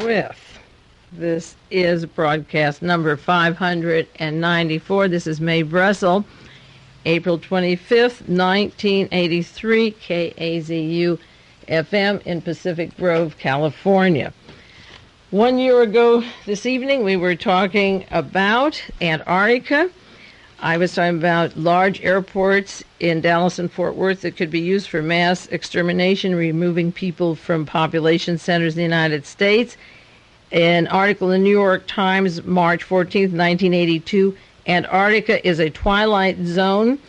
with. This is broadcast number 594. This is Mae Brussel, April 25th, 1983, KAZU FM in Pacific Grove, California. 1 year ago this evening, we were talking about Antarctica. I was talking about large airports in Dallas and Fort Worth that could be used for mass extermination, removing people from population centers in the United States. An article in the New York Times, March 14th, 1982, Antarctica is a twilight zone,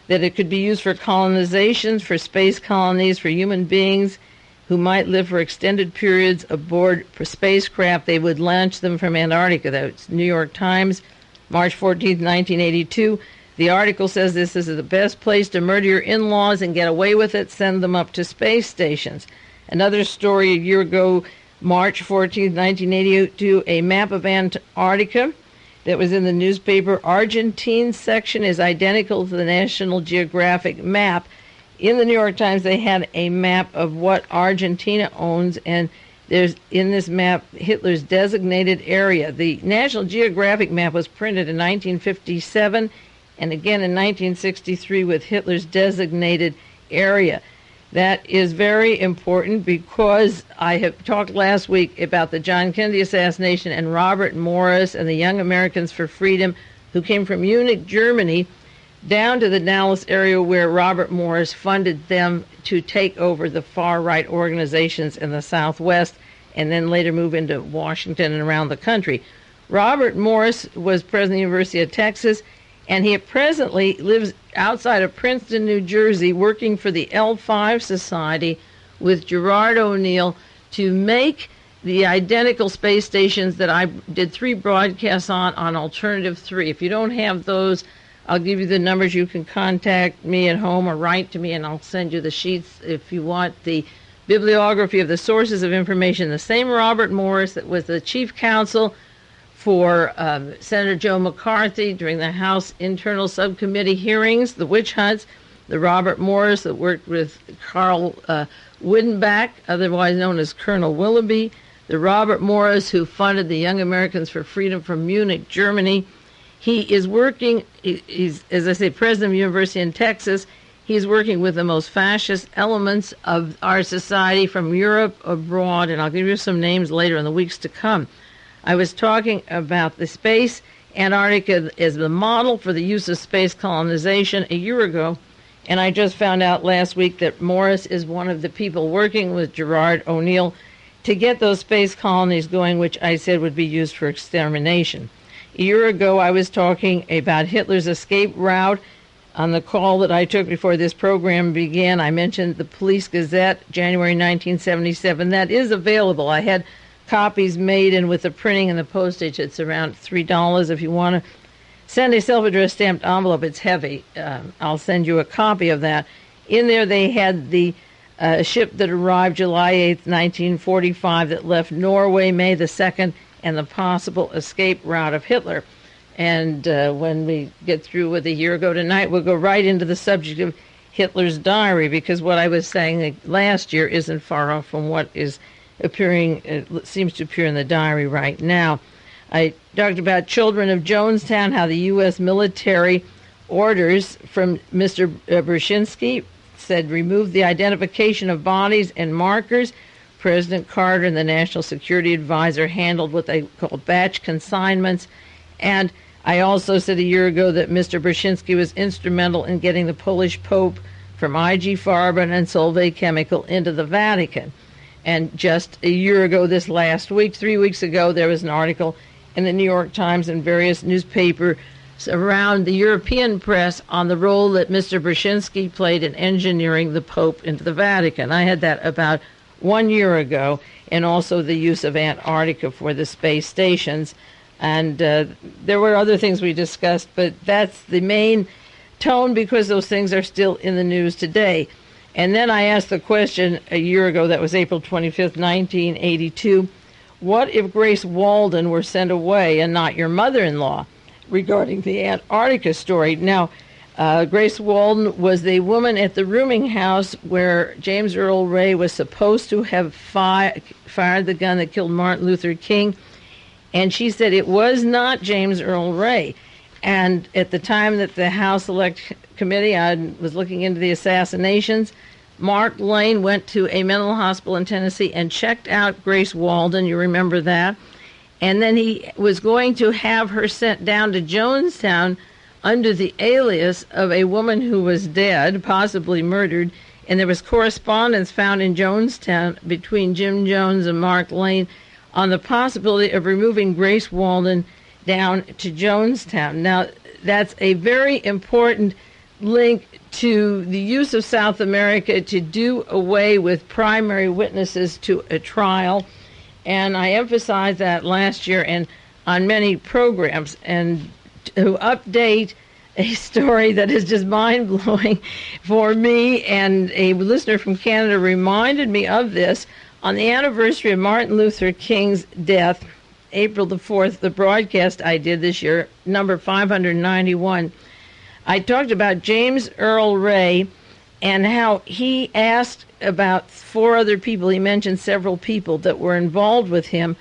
that it could be used for colonizations, for space colonies, for human beings who might live for extended periods aboard spacecraft. They would launch them from Antarctica. That's New York Times, March 14th, 1982. The article says this is the best place to murder your in-laws and get away with it. Send them up to space stations. Another story a year ago, March 14th, 1982, a map of Antarctica that was in the newspaper. Argentine section is identical to the National Geographic map. In the New York Times, they had a map of what Argentina owns, and there's in this map Hitler's designated area. The National Geographic map was printed in 1957 and again in 1963 with Hitler's designated area. That is very important because I have talked last week about the John Kennedy assassination and Robert Morris and the Young Americans for Freedom who came from Munich, Germany, down to the Dallas area where Robert Morris funded them to take over the far-right organizations in the Southwest and then later move into Washington and around the country. Robert Morris was president of the University of Texas, and he presently lives outside of Princeton, New Jersey, working for the L5 Society with Gerard O'Neill to make the identical space stations that I did 3 broadcasts on Alternative 3. If you don't have those, I'll give you the numbers. You can contact me at home or write to me, and I'll send you the sheets if you want the bibliography of the sources of information. The same Robert Morris that was the chief counsel for Senator Joe McCarthy during the House Internal Subcommittee hearings, the witch hunts, the Robert Morris that worked with Carl Wittenbach, otherwise known as Colonel Willoughby, the Robert Morris who funded the Young Americans for Freedom from Munich, Germany. He is working, he's, as I say, president of the University in Texas. He's working with the most fascist elements of our society from Europe abroad, and I'll give you some names later in the weeks to come. I was talking about the space. Antarctica is the model for the use of space colonization a year ago, and I just found out last week that Morris is one of the people working with Gerard O'Neill to get those space colonies going, which I said would be used for extermination. A year ago, I was talking about Hitler's escape route. On the call that I took before this program began, I mentioned the Police Gazette, January 1977. That is available. I had copies made, and with the printing and the postage, it's around $3. If you want to send a self-addressed stamped envelope, it's heavy. I'll send you a copy of that. In there, they had the ship that arrived July 8th, 1945, that left Norway May the 2nd, and the possible escape route of Hitler. And when we get through with a year ago tonight, we'll go right into the subject of Hitler's diary, because what I was saying last year isn't far off from what is appearing, it seems to appear in the diary right now. I talked about Children of Jonestown, how the U.S. military orders from Mr. Brzezinski said remove the identification of bodies and markers. President Carter and the National Security Advisor handled what they called batch consignments. And I also said a year ago that Mr. Brzezinski was instrumental in getting the Polish Pope from IG Farben and Solvay Chemical into the Vatican. And just a year ago, this last week, 3 weeks ago, there was an article in the New York Times and various newspapers around the European press on the role that Mr. Brzezinski played in engineering the Pope into the Vatican. I had that about 1 year ago, and also the use of Antarctica for the space stations. And there were other things we discussed, but that's the main tone because those things are still in the news today. And then I asked the question a year ago, that was April 25th, 1982, what if Grace Walden were sent away and not your mother-in-law, regarding the Antarctica story? Now, Grace Walden was the woman at the rooming house where James Earl Ray was supposed to have fired the gun that killed Martin Luther King. And she said it was not James Earl Ray. And at the time that the House Select Committee, I was looking into the assassinations, Mark Lane went to a mental hospital in Tennessee and checked out Grace Walden. You remember that? And then he was going to have her sent down to Jonestown under the alias of a woman who was dead, possibly murdered. And there was correspondence found in Jonestown between Jim Jones and Mark Lane on the possibility of removing Grace Walden down to Jonestown. Now, that's a very important link to the use of South America to do away with primary witnesses to a trial. And I emphasized that last year and on many programs. And to update a story that is just mind-blowing for me, and a listener from Canada reminded me of this, on the anniversary of Martin Luther King's death, April the 4th, the broadcast I did this year, number 591, I talked about James Earl Ray and how he asked about 4 other people. He mentioned several people that were involved with him,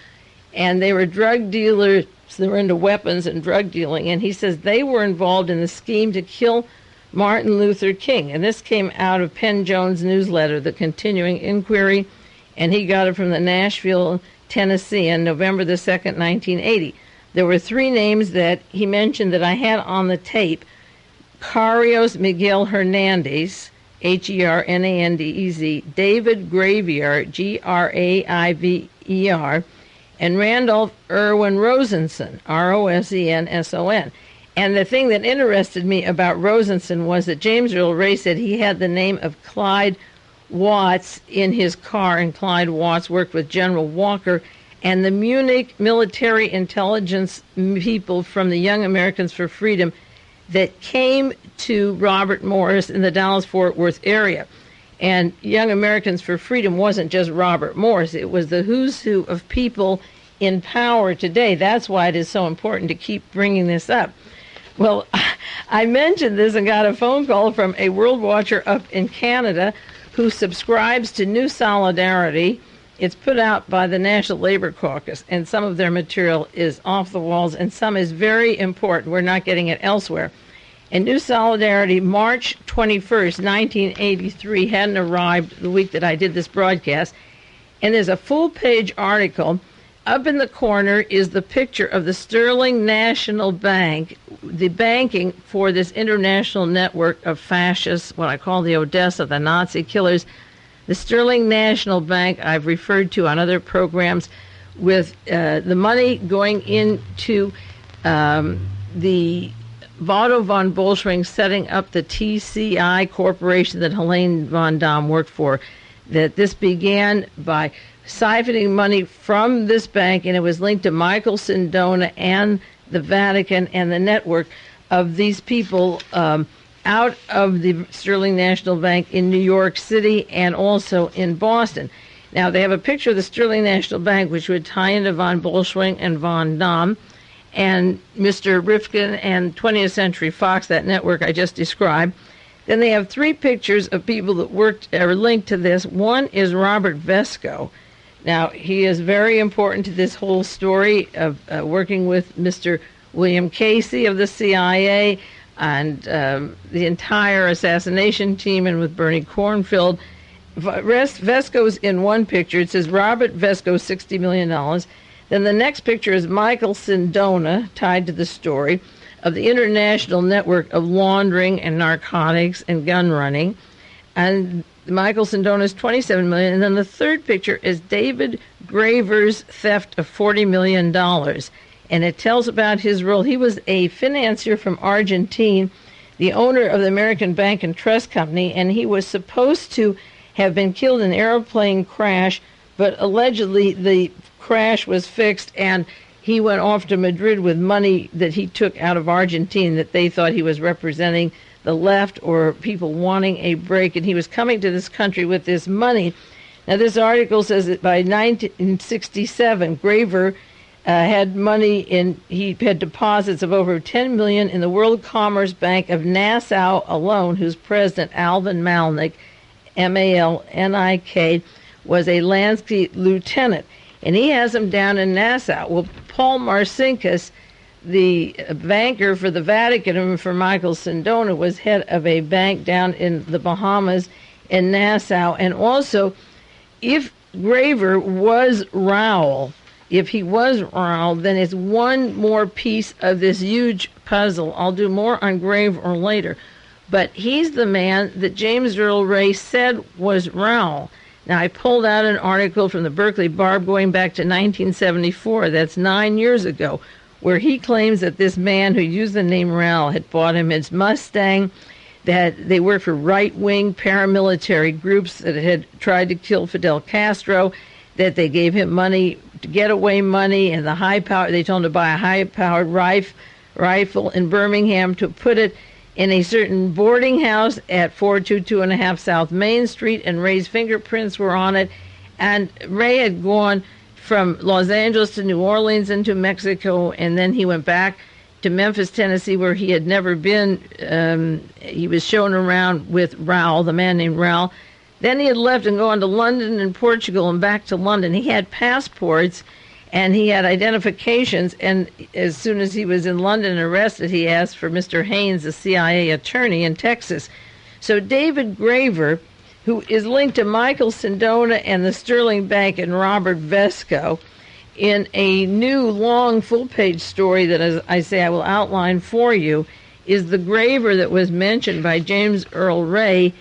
and they were drug dealers. They were into weapons and drug dealing, and he says they were involved in the scheme to kill Martin Luther King. And this came out of Penn Jones' newsletter, The Continuing Inquiry, and he got it from the Nashville, Tennessee, on November the 2nd, 1980. There were 3 names that he mentioned that I had on the tape: Carlos Miguel Hernandez, Hernandez, David Gravier, Graiver, and Randolph Irwin Rosenson, Rosenson. And the thing that interested me about Rosenson was that James Earl Ray said he had the name of Clyde Watts in his car, and Clyde Watts worked with General Walker and the Munich military intelligence people from the Young Americans for Freedom that came to Robert Morris in the Dallas-Fort Worth area. And Young Americans for Freedom wasn't just Robert Morris. It was the who's who of people in power today. That's why it is so important to keep bringing this up. Well, I mentioned this and got a phone call from a world watcher up in Canada who subscribes to New Solidarity. It's put out by the National Labor Caucus, and some of their material is off the walls, and some is very important. We're not getting it elsewhere. And New Solidarity, March 21st, 1983, hadn't arrived the week that I did this broadcast. And there's a full-page article. Up in the corner is the picture of the Sterling National Bank, the banking for this international network of fascists, what I call the Odessa, the Nazi killers. The Sterling National Bank I've referred to on other programs, with the money going into the Otto von Bolschwing setting up the TCI Corporation that Helene von Dahm worked for. That this began by siphoning money from this bank, and it was linked to Michael Sindona and the Vatican and the network of these people out of the Sterling National Bank in New York City and also in Boston. Now, they have a picture of the Sterling National Bank, which would tie into von Bolschwing and von Dahm and Mr. Rifkin and 20th Century Fox, that network I just described. Then they have 3 pictures of people that worked or linked to this. One is Robert Vesco. Now, he is very important to this whole story of working with Mr. William Casey of the CIA and the entire assassination team, and with Bernie Cornfield. Vesco's in one picture. It says Robert Vesco, $60 million. Then the next picture is Michael Sindona, tied to the story, of the international network of laundering and narcotics and gun running. And Michael Sindona's $27 million. And then the third picture is David Graver's theft of $40 million. And it tells about his role. He was a financier from Argentina, the owner of the American Bank and Trust Company, and he was supposed to have been killed in an airplane crash, but allegedly the crash was fixed, and he went off to Madrid with money that he took out of Argentina that they thought he was representing the left or people wanting a break, and he was coming to this country with this money. Now, this article says that by 1967, Graver had money he had deposits of over 10 million in the World Commerce Bank of Nassau alone, whose president, Alvin Malnick, Malnik, was a Lansky lieutenant. And he has him down in Nassau. Well, Paul Marcinkus, the banker for the Vatican and for Michael Sindona, was head of a bank down in the Bahamas in Nassau. And also, if Graver was Raoul, then it's one more piece of this huge puzzle. I'll do more on Graver later. But he's the man that James Earl Ray said was Raoul. Now, I pulled out an article from the Berkeley Barb going back to 1974. That's 9 years ago, where he claims that this man who used the name Raoul had bought him his Mustang, that they worked for right-wing paramilitary groups that had tried to kill Fidel Castro, that they gave him money, to getaway money, and they told him to buy a high-powered rifle in Birmingham to put it in a certain boarding house at 4225 South Main Street, and Ray's fingerprints were on it. And Ray had gone from Los Angeles to New Orleans and to Mexico, and then he went back to Memphis, Tennessee, where he had never been. He was shown around with Raoul, the man named Raoul. Then he had left and gone to London and Portugal and back to London. He had passports and he had identifications, and as soon as he was in London and arrested, he asked for Mr. Haynes, the CIA attorney in Texas. So David Graver, who is linked to Michael Sindona and the Sterling Bank and Robert Vesco, in a new long full-page story that, as I say, I will outline for you, is the Graver that was mentioned by James Earl Ray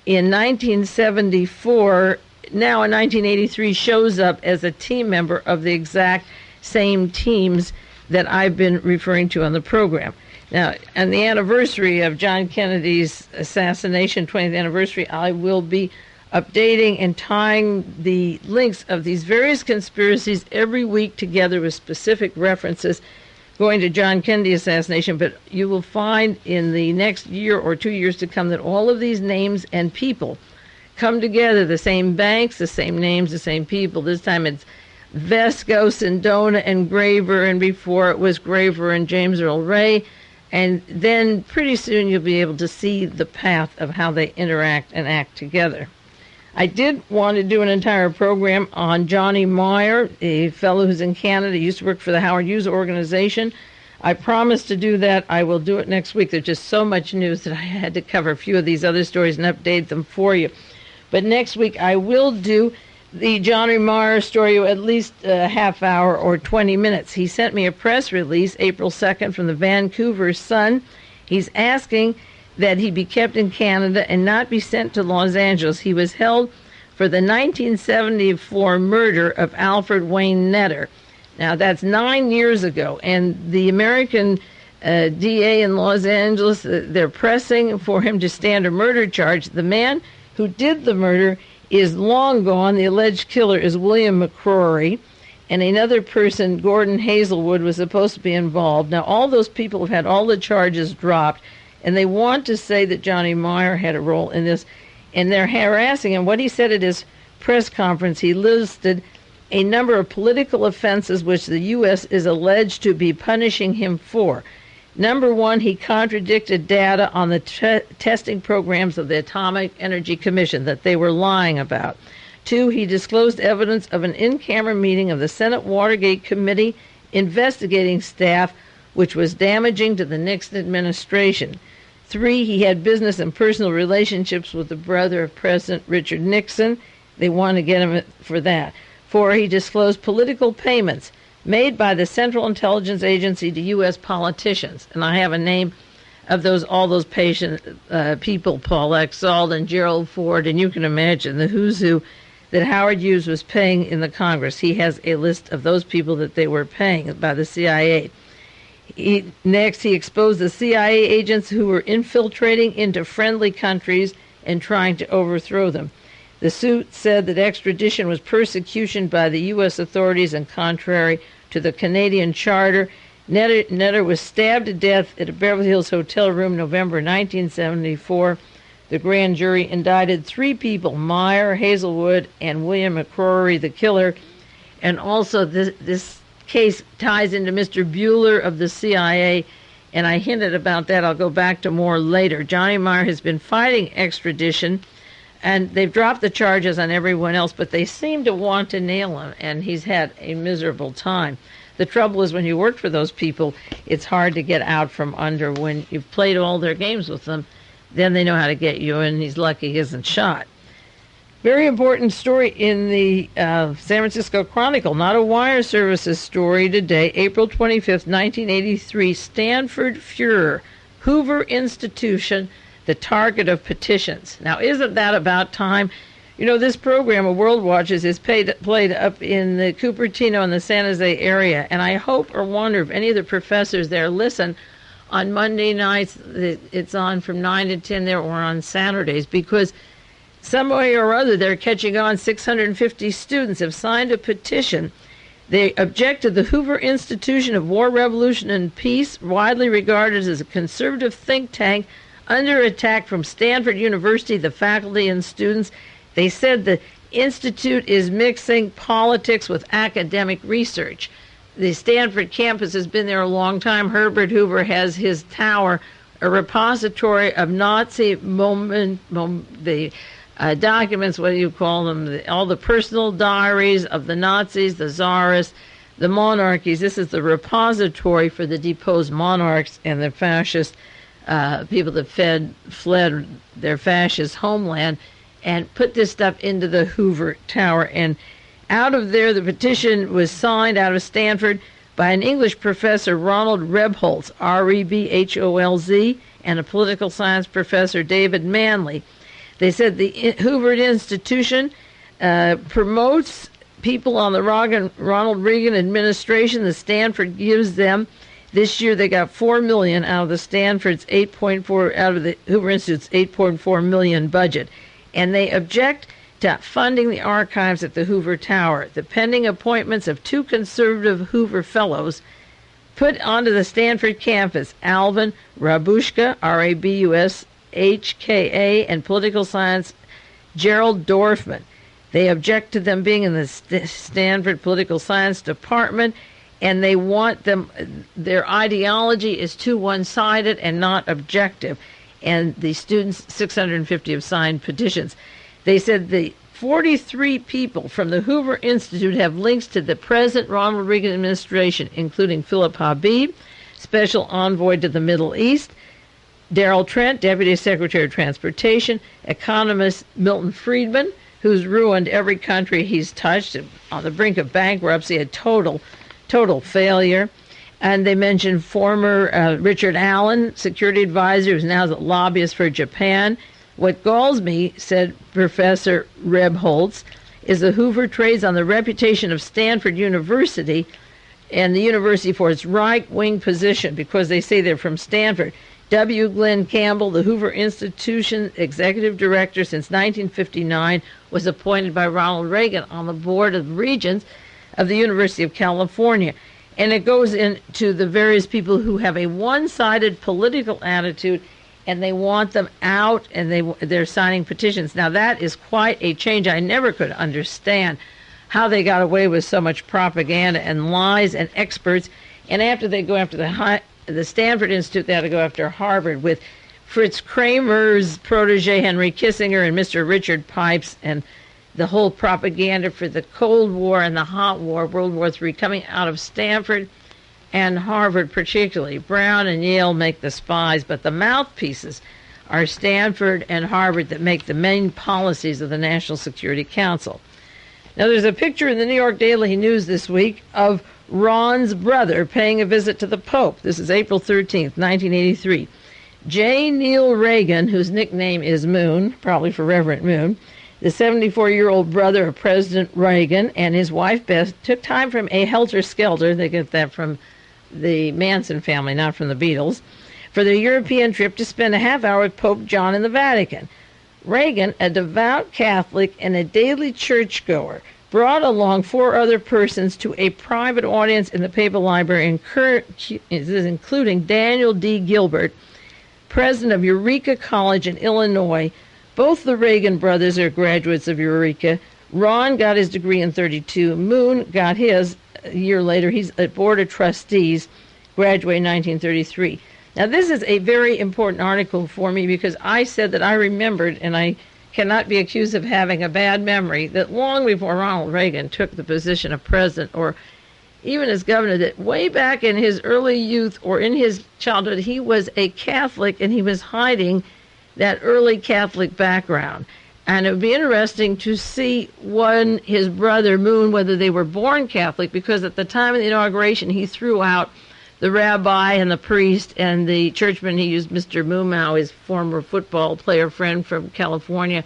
in 1974, now in 1983, shows up as a team member of the exact same teams that I've been referring to on the program. Now, on the anniversary of John Kennedy's assassination, 20th anniversary, I will be updating and tying the links of these various conspiracies every week together with specific references going to John Kennedy assassination. But you will find in the next year or 2 years to come that all of these names and people come together, the same banks, the same names, the same people. This time it's Vesco, Sindona, and Graver, and before it was Graver and James Earl Ray. And then pretty soon you'll be able to see the path of how they interact and act together. I did want to do an entire program on Johnny Meyer, a fellow who's in Canada, used to work for the Howard Hughes organization. I promised to do that. I will do it next week. There's just so much news that I had to cover a few of these other stories and update them for you. But next week I will do the Johnny Meyer story, at least a half hour or 20 minutes. He sent me a press release April 2nd from the Vancouver Sun. He's asking that he be kept in Canada and not be sent to Los Angeles. He was held for the 1974 murder of Alfred Wayne Netter. Now, that's 9 years ago, and the American DA in Los Angeles, they're pressing for him to stand a murder charge. The man who did the murder is long gone. The alleged killer is William McCrory, and another person, Gordon Hazelwood, was supposed to be involved. Now, all those people have had all the charges dropped, and they want to say that Johnny Meyer had a role in this, and they're harassing him. What he said at his press conference, he listed a number of political offenses which the U.S. is alleged to be punishing him for. Number one, he contradicted data on the testing programs of the Atomic Energy Commission that they were lying about. Two, he disclosed evidence of an in-camera meeting of the Senate Watergate Committee investigating staff, which was damaging to the Nixon administration. Three, he had business and personal relationships with the brother of President Richard Nixon. They want to get him for that. Four, he disclosed political payments made by the Central Intelligence Agency to U.S. politicians. And I have a name of all those people, Paul Exalt and Gerald Ford, and you can imagine the who's who that Howard Hughes was paying in the Congress. He has a list of those people that they were paying by the CIA. Next, he exposed the CIA agents who were infiltrating into friendly countries and trying to overthrow them. The suit said that extradition was persecution by the U.S. authorities and contrary to the Canadian Charter. Netter was stabbed to death at a Beverly Hills hotel room November 1974. The grand jury indicted three people, Meyer, Hazelwood, and William McCrory, the killer. And also this case ties into Mr. Bueller of the CIA, and I hinted about that. I'll go back to more later. Johnny Meyer has been fighting extradition, and they've dropped the charges on everyone else, but they seem to want to nail him, and he's had a miserable time. The trouble is when you work for those people, it's hard to get out from under. When you've played all their games with them, then they know how to get you, and he's lucky he isn't shot. Very important story in the San Francisco Chronicle, not a wire services story today, April 25th, 1983, Stanford Furor, Hoover Institution, the target of petitions. Now, isn't that about time? You know, this program of World Watches is played up in the Cupertino and the San Jose area, and I hope or wonder if any of the professors there listen on Monday nights. It's on from 9 to 10 there, or on Saturdays, because some way or other they're catching on. 650 students have signed a petition. They object to the Hoover Institution of War, Revolution, and Peace, widely regarded as a conservative think tank, under attack from Stanford University, the faculty and students. They said the institute is mixing politics with academic research. The Stanford campus has been there a long time. Herbert Hoover has his tower, a repository of Nazi documents, what do you call them, all the personal diaries of the Nazis, the czarists, the monarchies. This is the repository for the deposed monarchs and the fascist people that fled their fascist homeland, and put this stuff into the Hoover Tower. And out of there, the petition was signed out of Stanford by an English professor, Ronald Rebholz, Rebholz, and a political science professor, David Manley. They said the Hoover Institution promotes people on the Ronald Reagan administration. The Stanford gives them, this year they got $4 million out of the Stanford's out of the Hoover Institute's $8.4 million budget, and they object to funding the archives at the Hoover Tower. The pending appointments of 2 conservative Hoover fellows put onto the Stanford campus, Alvin Rabushka, Rabushka, and political science Gerald Dorfman. They object to them being in the Stanford Political Science Department, and they want them, their ideology is too one-sided and not objective. And the students, 650, have signed petitions. They said the 43 people from the Hoover Institute have links to the present Ronald Reagan administration, including Philip Habib, Special Envoy to the Middle East, Darrell Trent, Deputy Secretary of Transportation, economist Milton Friedman, who's ruined every country he's touched, on the brink of bankruptcy, a total failure. And they mentioned former Richard Allen, security advisor, who's now the lobbyist for Japan. What galls me, said Professor Rebholz, is the Hoover trades on the reputation of Stanford University and the university for its right-wing position, because they say they're from Stanford. W. Glenn Campbell, the Hoover Institution executive director since 1959, was appointed by Ronald Reagan on the board of regents of the University of California. And it goes into the various people who have a one-sided political attitude, and they want them out, and they're signing petitions. Now, that is quite a change. I never could understand how they got away with so much propaganda and lies and experts. And after they go after the Stanford Institute, they had to go after Harvard with Fritz Kramer's protege, Henry Kissinger, and Mr. Richard Pipes, and the whole propaganda for the Cold War and the Hot War, World War III, coming out of Stanford and Harvard particularly. Brown and Yale make the spies, but the mouthpieces are Stanford and Harvard that make the main policies of the National Security Council. Now, there's a picture in the New York Daily News this week of Ron's brother paying a visit to the Pope. This is April 13th, 1983. J. Neil Reagan, whose nickname is Moon, probably for Reverend Moon, the 74-year-old brother of President Reagan, and his wife Beth took time from a helter-skelter, they get that from the Manson family, not from the Beatles, for their European trip to spend a half hour with Pope John in the Vatican. Reagan, a devout Catholic and a daily churchgoer, brought along 4 other persons to a private audience in the Papal Library, including Daniel D. Gilbert, president of Eureka College in Illinois. Both the Reagan brothers are graduates of Eureka. Ron got his degree in 1932. Moon got his a year later, he's at Board of Trustees, graduated in 1933. Now, this is a very important article for me because I said that I remembered, and I cannot be accused of having a bad memory, that long before Ronald Reagan took the position of president or even as governor, that way back in his early youth or in his childhood, he was a Catholic and he was hiding that early Catholic background. And it would be interesting to see when his brother Moon, whether they were born Catholic, because at the time of the inauguration, he threw out the rabbi and the priest and the churchman. He used Mr. Mumau, his former football player friend from California,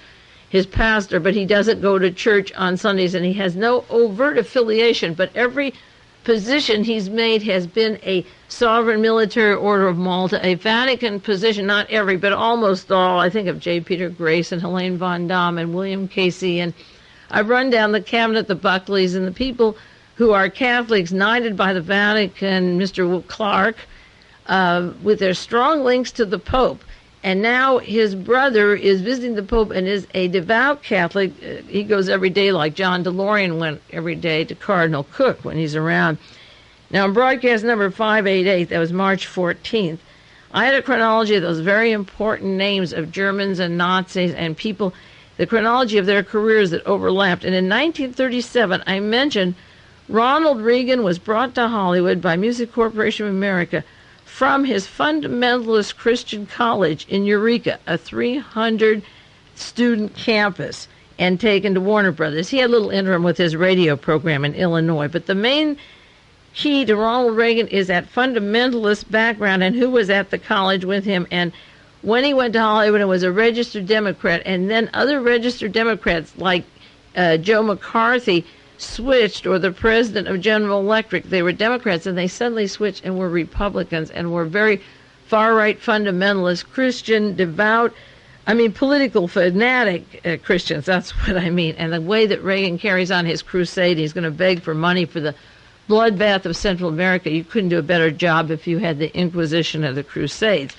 his pastor, but he doesn't go to church on Sundays, and he has no overt affiliation, but every position he's made has been a sovereign military order of Malta, a Vatican position, not every, but almost all. I think of J. Peter Grace and Helene von Damme and William Casey, and I've run down the cabinet, the Buckleys, and the people who are Catholics knighted by the Vatican, Mr. Clark, with their strong links to the Pope. And now his brother is visiting the Pope and is a devout Catholic. He goes every day like John DeLorean went every day to Cardinal Cook when he's around. Now, in broadcast number 588, that was March 14th, I had a chronology of those very important names of Germans and Nazis and people, the chronology of their careers that overlapped. And in 1937, I mentioned Ronald Reagan was brought to Hollywood by Music Corporation of America from his fundamentalist Christian college in Eureka, a 300-student campus, and taken to Warner Brothers. He had a little interim with his radio program in Illinois, but the main key to Ronald Reagan is that fundamentalist background and who was at the college with him. And when he went to Hollywood and was a registered Democrat, and then other registered Democrats like Joe McCarthy switched, or the president of General Electric, they were Democrats and they suddenly switched and were Republicans and were very far-right fundamentalist, Christian, devout, political fanatic Christians, that's what I mean. And the way that Reagan carries on his crusade, he's going to beg for money for the bloodbath of Central America. You couldn't do a better job if you had the Inquisition of the Crusades.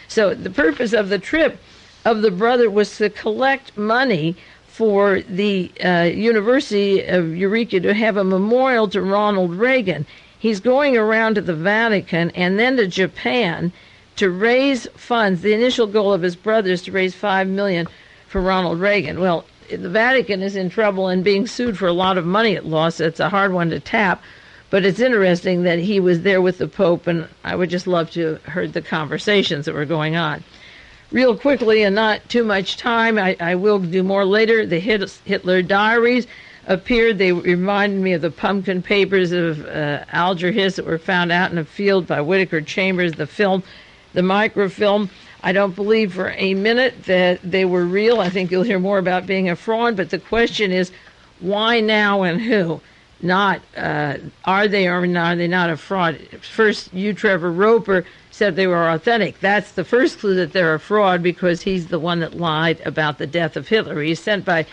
So the purpose of the trip of the brother was to collect money for the University of Eureka to have a memorial to Ronald Reagan. He's going around to the Vatican and then to Japan to raise funds. The initial goal of his brother is to raise $5 million for Ronald Reagan. Well, the Vatican is in trouble and being sued for a lot of money at law, so it's a hard one to tap. But it's interesting that he was there with the Pope, and I would just love to have heard the conversations that were going on. Real quickly, and not too much time, I will do more later. The Hitler Diaries appeared. They reminded me of the pumpkin papers of Alger Hiss that were found out in a field by Whittaker Chambers, the film, the microfilm. I don't believe for a minute that they were real. I think you'll hear more about being a fraud, but the question is, why now and who? Not are they or are they not a fraud? First, Trevor Roper said they were authentic. That's the first clue that they're a fraud, because he's the one that lied about the death of Hitler. He's sent by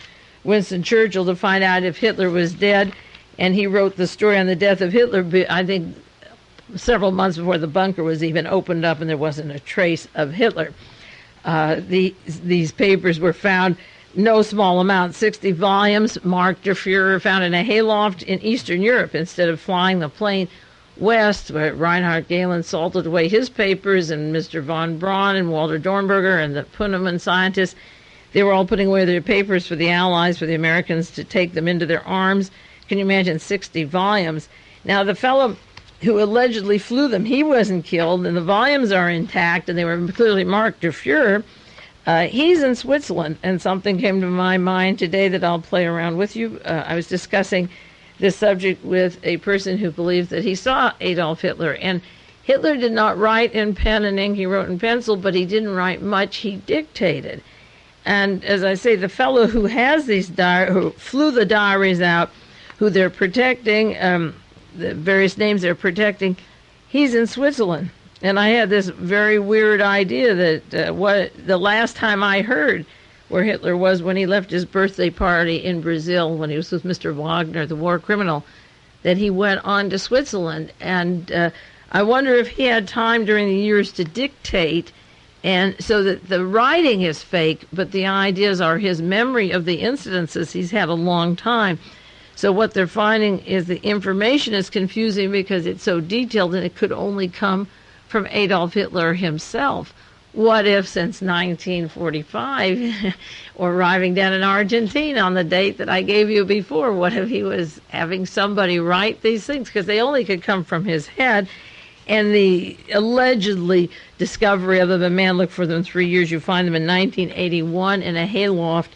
Winston Churchill to find out if Hitler was dead, and he wrote the story on the death of Hitler, I think, several months before the bunker was even opened up and there wasn't a trace of Hitler. These papers were found, no small amount, 60 volumes. Mark der Fuhrer found in a hayloft in Eastern Europe instead of flying the plane west, where Reinhard Gehlen salted away his papers, and Mr. von Braun and Walter Dornberger and the Poneman scientists. They were all putting away their papers for the Allies, for the Americans to take them into their arms. Can you imagine 60 volumes? Now, the fellow who allegedly flew them, he wasn't killed, and the volumes are intact, and they were clearly marked der Fuhrer. He's in Switzerland, and something came to my mind today that I'll play around with you. I was discussing this subject with a person who believes that he saw Adolf Hitler, and Hitler did not write in pen and ink, he wrote in pencil, but he didn't write much, he dictated. And as I say, the fellow who has these who flew the diaries out, who they're protecting, the various names they're protecting, he's in Switzerland. And I had this very weird idea that what the last time I heard where Hitler was when he left his birthday party in Brazil when he was with Mr. Wagner, the war criminal, that he went on to Switzerland. And I wonder if he had time during the years to dictate, and so that the writing is fake, but the ideas are his memory of the incidences. He's had a long time. So what they're finding is the information is confusing because it's so detailed and it could only come from Adolf Hitler himself. What if since 1945, or arriving down in Argentina on the date that I gave you before, what if he was having somebody write these things? Because they only could come from his head. And the allegedly discovery of them, a man looked for them 3 years. You find them in 1981 in a hayloft,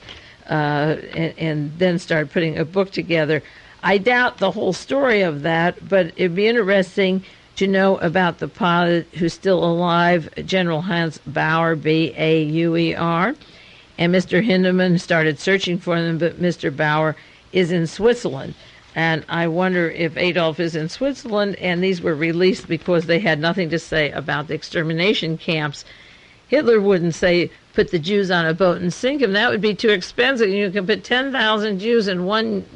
and then started putting a book together. I doubt the whole story of that, but it'd be interesting to know about the pilot who's still alive, General Hans Bauer, B-A-U-E-R. And Mr. Hindeman started searching for them, but Mr. Bauer is in Switzerland. And I wonder if Adolf is in Switzerland, and these were released because they had nothing to say about the extermination camps. Hitler wouldn't say, put the Jews on a boat and sink them. That would be too expensive. You can put 10,000 Jews in one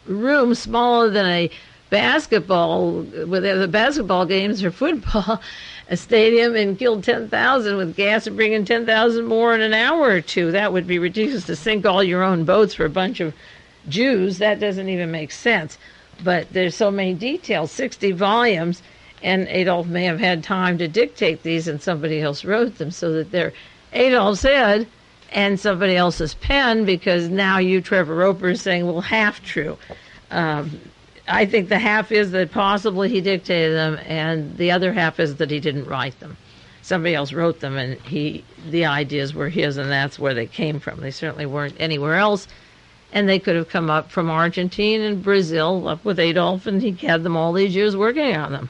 room smaller than a basketball, whether the basketball games or football, a stadium, and kill 10,000 with gas and bring in 10,000 more in an hour or two. That would be ridiculous to sink all your own boats for a bunch of Jews. That doesn't even make sense. But there's so many details, 60 volumes, and Adolf may have had time to dictate these and somebody else wrote them so that they're Adolf's head and somebody else's pen, because now you, Trevor Roper, is saying, well, half true. I think the half is that possibly he dictated them, and the other half is that he didn't write them. Somebody else wrote them, and the ideas were his, and that's where they came from. They certainly weren't anywhere else, and they could have come up from Argentina and Brazil, up with Adolf, and he had them all these years working on them.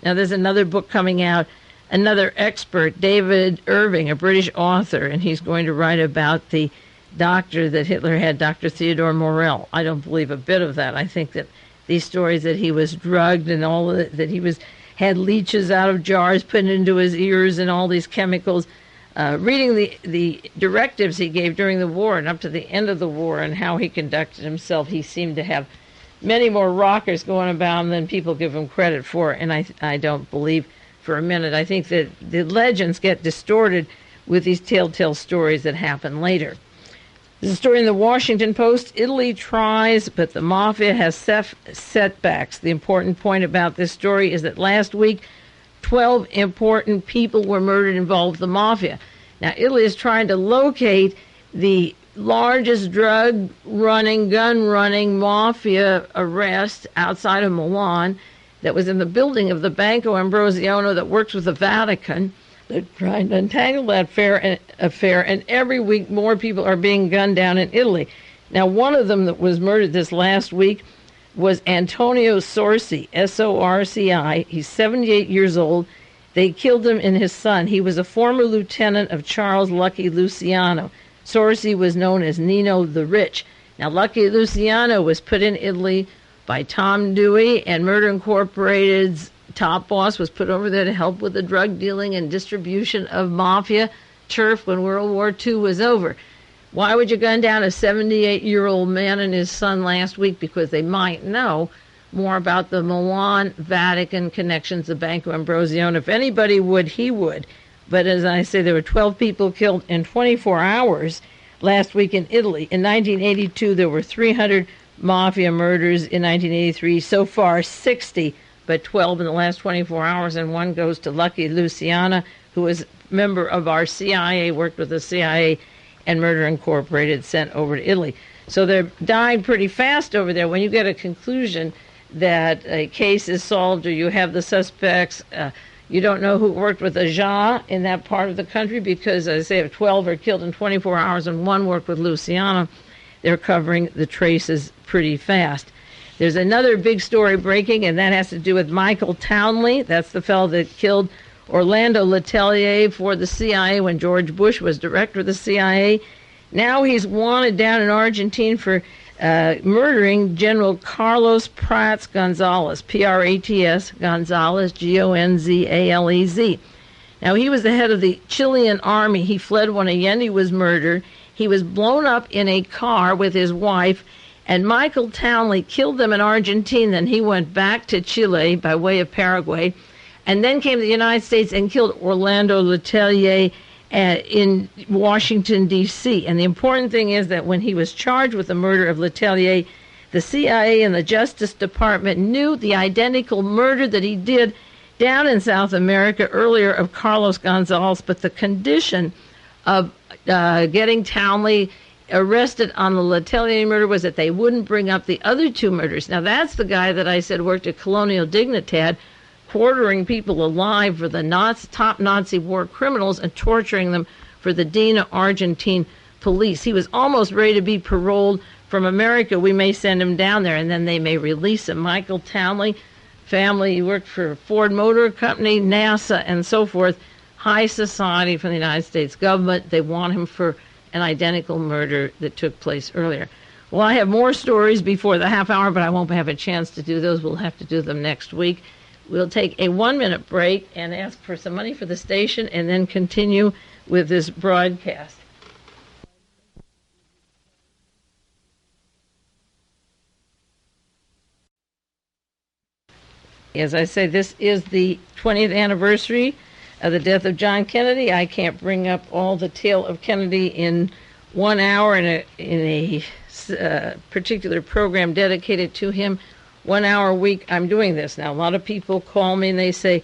Now, there's another book coming out, another expert, David Irving, a British author, and he's going to write about the doctor that Hitler had, Dr. Theodore Morell. I don't believe a bit of that. I think that these stories that he was drugged and all that he had leeches out of jars put into his ears and all these chemicals, reading the directives he gave during the war and up to the end of the war and how he conducted himself, he seemed to have many more rockers going about him than people give him credit for, and I don't believe for a minute. I think that the legends get distorted with these telltale stories that happen later. There's a story in the Washington Post. Italy tries, but the mafia has setbacks. The important point about this story is that last week, 12 important people were murdered involved with the mafia. Now, Italy is trying to locate the largest drug-running, gun-running mafia arrest outside of Milan that was in the building of the Banco Ambrosiano that works with the Vatican. They're trying to untangle that affair, and every week more people are being gunned down in Italy. Now, one of them that was murdered this last week was Antonio Sorci, S-O-R-C-I. He's 78 years old. They killed him and his son. He was a former lieutenant of Charles Lucky Luciano. Sorci was known as Nino the Rich. Now, Lucky Luciano was put in Italy by Tom Dewey, and Murder Incorporated's top boss was put over there to help with the drug dealing and distribution of mafia turf when World War II was over. Why would you gun down a 78-year-old man and his son last week? Because they might know more about the Milan Vatican connections of Banco Ambrosiano. If anybody would, he would. But as I say, there were 12 people killed in 24 hours last week in Italy. In 1982, there were 300 mafia murders. In 1983, so far 60, but 12 in the last 24 hours, and one goes to Lucky Luciana, who was a member of our CIA, worked with the CIA and Murder Incorporated, sent over to Italy. So they're dying pretty fast over there. When you get a conclusion that a case is solved or you have the suspects, you don't know who worked with Aja in that part of the country because, as I say, if 12 are killed in 24 hours and one worked with Luciana, they're covering the traces pretty fast. There's another big story breaking, and that has to do with Michael Townley. That's the fellow that killed Orlando Letelier for the CIA when George Bush was director of the CIA. Now he's wanted down in Argentina for murdering General Carlos Prats Gonzalez, P-R-A-T-S, Gonzalez, G-O-N-Z-A-L-E-Z. Now, he was the head of the Chilean army. He fled when Allende was murdered. He was blown up in a car with his wife, and Michael Townley killed them in Argentina, and he went back to Chile by way of Paraguay, and then came to the United States and killed Orlando Letelier in Washington, D.C. And the important thing is that when he was charged with the murder of Letelier, the CIA and the Justice Department knew the identical murder that he did down in South America earlier of Carlos Gonzalez, but the condition of getting Townley arrested on the Letelier murder was that they wouldn't bring up the other two murders. Now, that's the guy that I said worked at Colonial Dignidad, quartering people alive for the top Nazi war criminals and torturing them for the DINA Argentine police. He was almost ready to be paroled from America. We may send him down there, and then they may release him. Michael Townley, family, he worked for Ford Motor Company, NASA, and so forth. High society from the United States government. They want him for an identical murder that took place earlier. Well, I have more stories before the half hour, but I won't have a chance to do those. We'll have to do them next week. We'll take a 1-minute break and ask for some money for the station and then continue with this broadcast. As I say, this is the 20th anniversary of the death of John Kennedy. I can't bring up all the tale of Kennedy in 1 hour in a particular program dedicated to him. 1 hour a week, I'm doing this. Now, a lot of people call me and they say,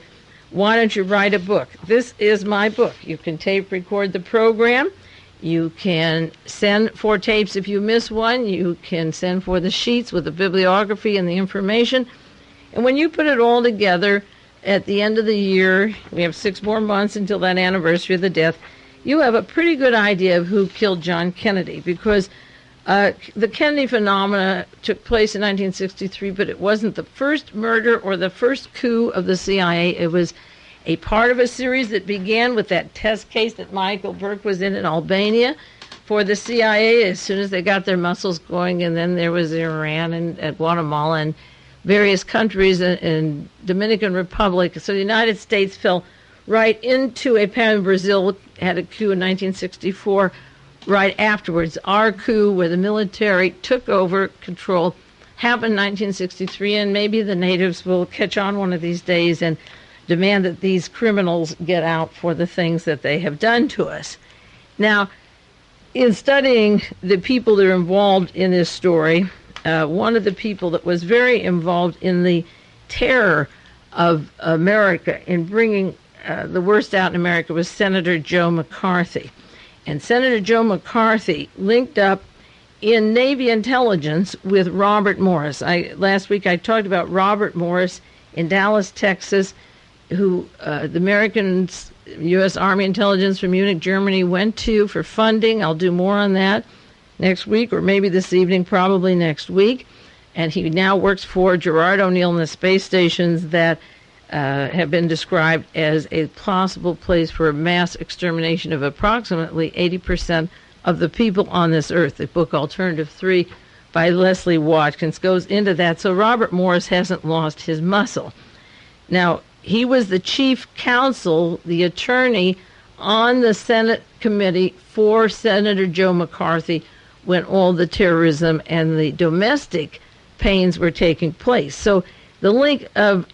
why don't you write a book? This is my book. You can tape record the program. You can send for tapes if you miss one. You can send for the sheets with the bibliography and the information. And when you put it all together, at the end of the year, we have 6 more months until that anniversary of the death, you have a pretty good idea of who killed John Kennedy, because the Kennedy phenomena took place in 1963, but it wasn't the first murder or the first coup of the CIA. It was a part of a series that began with that test case that Michael Burke was in Albania for the CIA as soon as they got their muscles going, and then there was Iran and Guatemala and various countries in Dominican Republic. So the United States fell right into a pattern. Brazil had a coup in 1964 right afterwards. Our coup, where the military took over control, happened in 1963, and maybe the natives will catch on one of these days and demand that these criminals get out for the things that they have done to us. Now, in studying the people that are involved in this story, one of the people that was very involved in the terror of America, in bringing the worst out in America, was Senator Joe McCarthy. And Senator Joe McCarthy linked up in Navy intelligence with Robert Morris. Last week I talked about Robert Morris in Dallas, Texas, who the Americans, U.S. Army intelligence from Munich, Germany, went to for funding. I'll do more on that next week, or maybe this evening, probably next week. And he now works for Gerard O'Neill and the space stations that have been described as a possible place for a mass extermination of approximately 80% of the people on this earth. The book Alternative 3 by Leslie Watkins goes into that. So Robert Morris hasn't lost his muscle. Now, he was the chief counsel, the attorney on the Senate committee for Senator Joe McCarthy when all the terrorism and the domestic pains were taking place. So the link of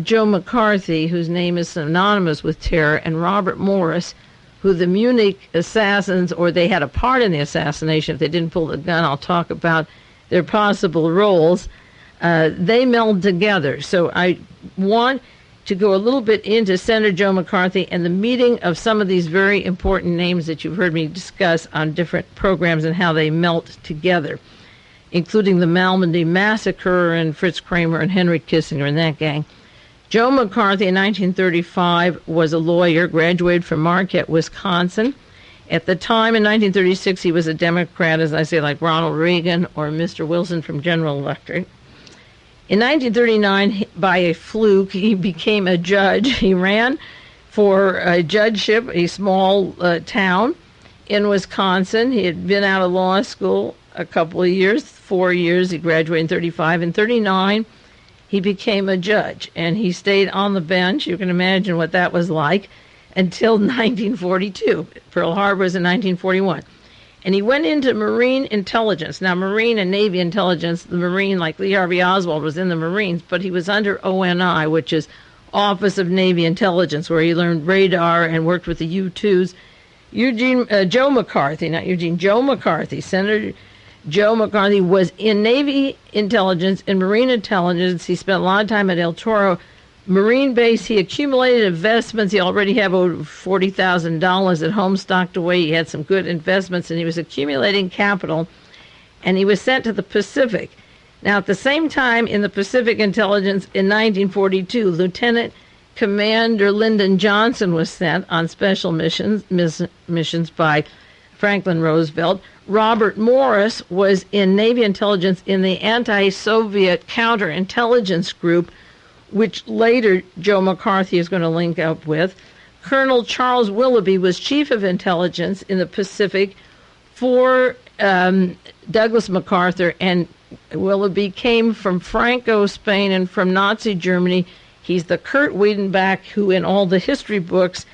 Joe McCarthy, whose name is synonymous with terror, and Robert Morris, who the Munich assassins, or they had a part in the assassination, if they didn't pull the gun, I'll talk about their possible roles, they meld together. So I want to go a little bit into Senator Joe McCarthy and the meeting of some of these very important names that you've heard me discuss on different programs and how they melt together, including the Malmedy Massacre and Fritz Kramer and Henry Kissinger and that gang. Joe McCarthy in 1935 was a lawyer, graduated from Marquette, Wisconsin. At the time, in 1936, he was a Democrat, as I say, like Ronald Reagan or Mr. Wilson from General Electric. In 1939, by a fluke, he became a judge. He ran for a judgeship, a small town in Wisconsin. He had been out of law school a couple of years, 4 years. He graduated in 35. In 39, he became a judge, and he stayed on the bench. You can imagine what that was like, until 1942. Pearl Harbor was in 1941. And he went into Marine intelligence. Now, Marine and Navy intelligence, the Marine, like Lee Harvey Oswald, was in the Marines, but he was under ONI, which is Office of Navy Intelligence, where he learned radar and worked with the U-2s. Joe McCarthy, not Eugene, Joe McCarthy, Senator Joe McCarthy was in Navy intelligence and Marine intelligence. He spent a lot of time at El Toro Marine base. He accumulated investments. He already had over $40,000 at home stocked away. He had some good investments, and he was accumulating capital, and he was sent to the Pacific. Now, at the same time, in the Pacific Intelligence in 1942, Lieutenant Commander Lyndon Johnson was sent on special missions by Franklin Roosevelt. Robert Morris was in Navy intelligence in the anti-Soviet counterintelligence group, which later Joe McCarthy is going to link up with. Colonel Charles Willoughby was chief of intelligence in the Pacific for Douglas MacArthur, and Willoughby came from Franco, Spain, and from Nazi Germany. He's the Kurt Wiedenbach who, in all the history books,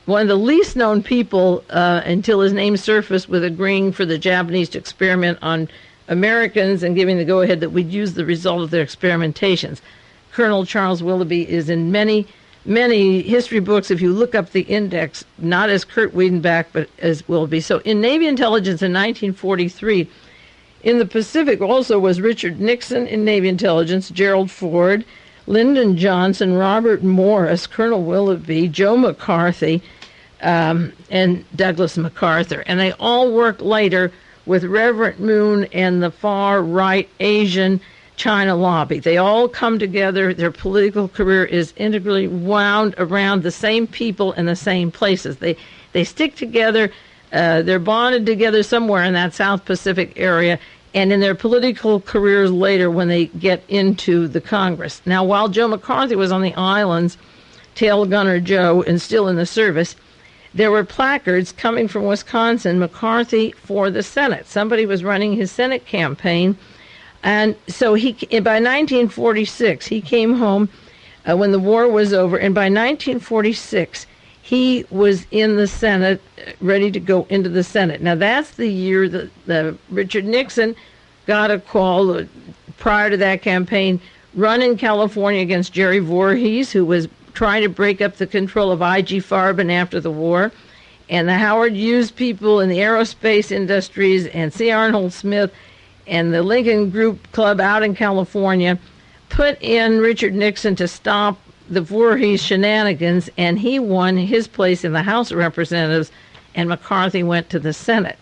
one of the least known people until his name surfaced with agreeing for the Japanese to experiment on Americans and giving the go-ahead that we'd use the result of their experimentations. Colonel Charles Willoughby is in many, many history books, if you look up the index, not as Kurt Wiedenbach, but as Willoughby. So in Navy intelligence in 1943, in the Pacific also was Richard Nixon in Navy intelligence, Gerald Ford, Lyndon Johnson, Robert Morris, Colonel Willoughby, Joe McCarthy, and Douglas MacArthur. And they all worked later with Reverend Moon and the far-right Asian China lobby. They all come together. Their political career is integrally wound around the same people in the same places. They stick together. They're bonded together somewhere in that South Pacific area, and in their political careers later when they get into the Congress. Now, while Joe McCarthy was on the islands, Tail Gunner Joe, and still in the service, there were placards coming from Wisconsin, McCarthy for the Senate. Somebody was running his Senate campaign, and so by 1946, he came home when the war was over, and by 1946, he was in the Senate, ready to go into the Senate. Now, that's the year that Richard Nixon got a call prior to that campaign, run in California against Jerry Voorhees, who was trying to break up the control of I.G. Farben after the war. And the Howard Hughes people in the aerospace industries and C. Arnold Smith and the Lincoln Group Club out in California put in Richard Nixon to stop the Voorhees shenanigans, and he won his place in the House of Representatives, and McCarthy went to the Senate.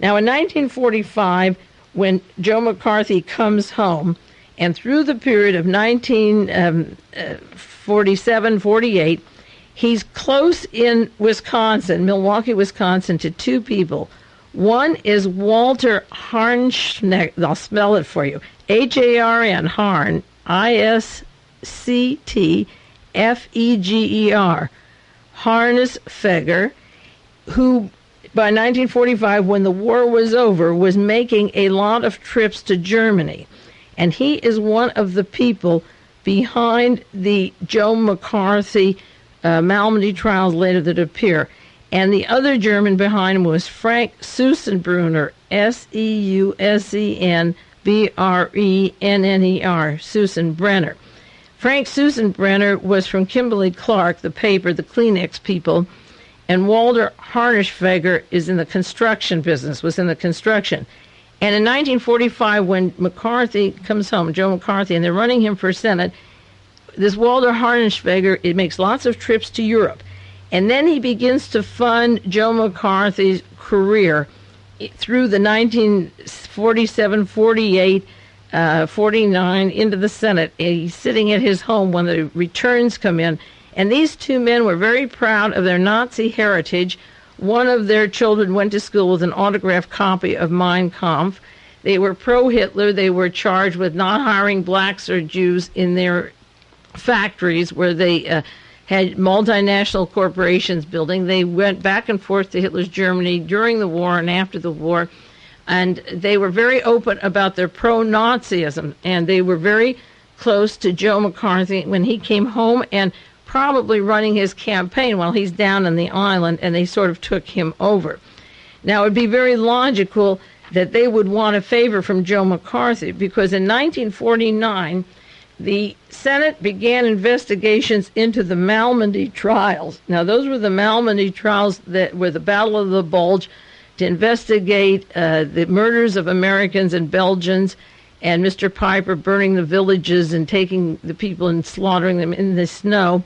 Now, in 1945, when Joe McCarthy comes home, and through the period of 1947-48, he's close in Wisconsin, Milwaukee, Wisconsin, to two people. One is Walter Harnschneger. I'll spell it for you. H-A-R-N, Harn, I-S-C-T-F-E-G-E-R, Harnisfeger, who by 1945, when the war was over, was making a lot of trips to Germany. And he is one of the people behind the Joe McCarthy Malmedy trials later that appear. And the other German behind him was Frank Seusenbrenner, S-E-U-S-E-N-B-R-E-N-N-E-R, Seusenbrenner. Frank Seusenbrenner was from Kimberly-Clark, the paper, the Kleenex people, and Walter Harnischfeger is in the construction business, was in the construction. And in 1945, when McCarthy comes home, Joe McCarthy, and they're running him for Senate, this Walter Harnischfeger, it makes lots of trips to Europe. And then he begins to fund Joe McCarthy's career through the 1947, 48, 49 into the Senate. He's sitting at his home when the returns come in. And these two men were very proud of their Nazi heritage. One of their children went to school with an autographed copy of Mein Kampf. They were pro-Hitler. They were charged with not hiring blacks or Jews in their factories where they had multinational corporations building. They went back and forth to Hitler's Germany during the war and after the war. And they were very open about their pro-Nazism. And they were very close to Joe McCarthy when he came home and probably running his campaign while he's down on the island, and they sort of took him over. Now, it would be very logical that they would want a favor from Joe McCarthy, because in 1949, the Senate began investigations into the Malmedy trials. Now, those were the Malmedy trials that were the Battle of the Bulge. to investigate the murders of Americans and Belgians, and Mr. Piper burning the villages and taking the people and slaughtering them in the snow.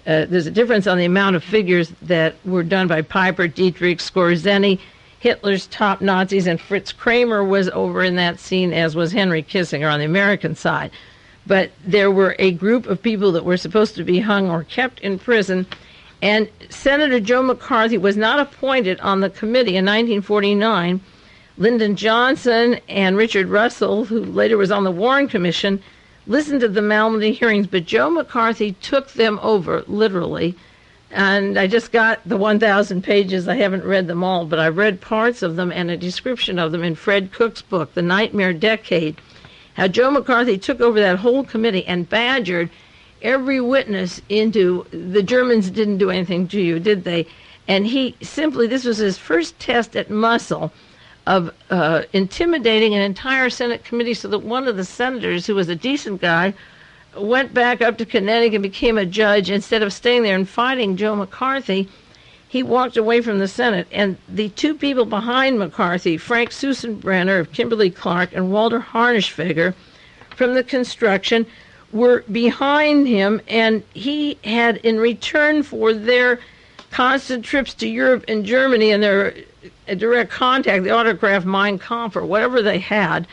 There's a difference on the amount of figures that were done by Piper, Dietrich, Skorzeny, Hitler's top Nazis, and Fritz Kramer was over in that scene, as was Henry Kissinger on the American side. But there were a group of people that were supposed to be hung or kept in prison, and Senator Joe McCarthy was not appointed on the committee in 1949. Lyndon Johnson and Richard Russell, who later was on the Warren Commission, listened to the Malmedy hearings, but Joe McCarthy took them over, literally. And I just got the 1,000 pages. I haven't read them all, but I read parts of them and a description of them in Fred Cook's book, The Nightmare Decade, how Joe McCarthy took over that whole committee and badgered every witness into, the Germans didn't do anything to you, did they? And he simply, this was his first test at muscle of intimidating an entire Senate committee, so that one of the senators, who was a decent guy, went back up to Connecticut and became a judge. Instead of staying there and fighting Joe McCarthy, he walked away from the Senate. And the two people behind McCarthy, Frank Susenbrenner of Kimberly-Clark and Walter Harnischfeger from the construction, were behind him, and he had, in return for their constant trips to Europe and Germany and their direct contact, the autograph Mein Kampf or whatever they had,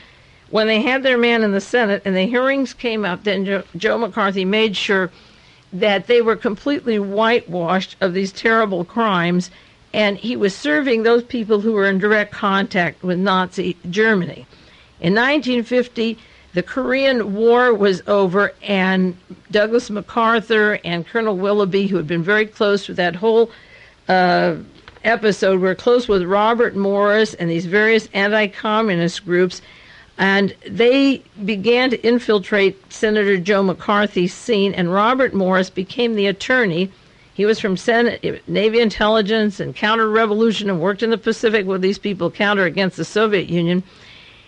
when they had their man in the Senate and the hearings came up, then Joe McCarthy made sure that they were completely whitewashed of these terrible crimes, and he was serving those people who were in direct contact with Nazi Germany. In 1950, the Korean War was over, and Douglas MacArthur and Colonel Willoughby, who had been very close with that whole episode, were close with Robert Morris and these various anti-communist groups, and they began to infiltrate Senator Joe McCarthy's scene, and Robert Morris became the attorney. He was from Navy Intelligence and Counter-Revolution and worked in the Pacific with these people counter against the Soviet Union.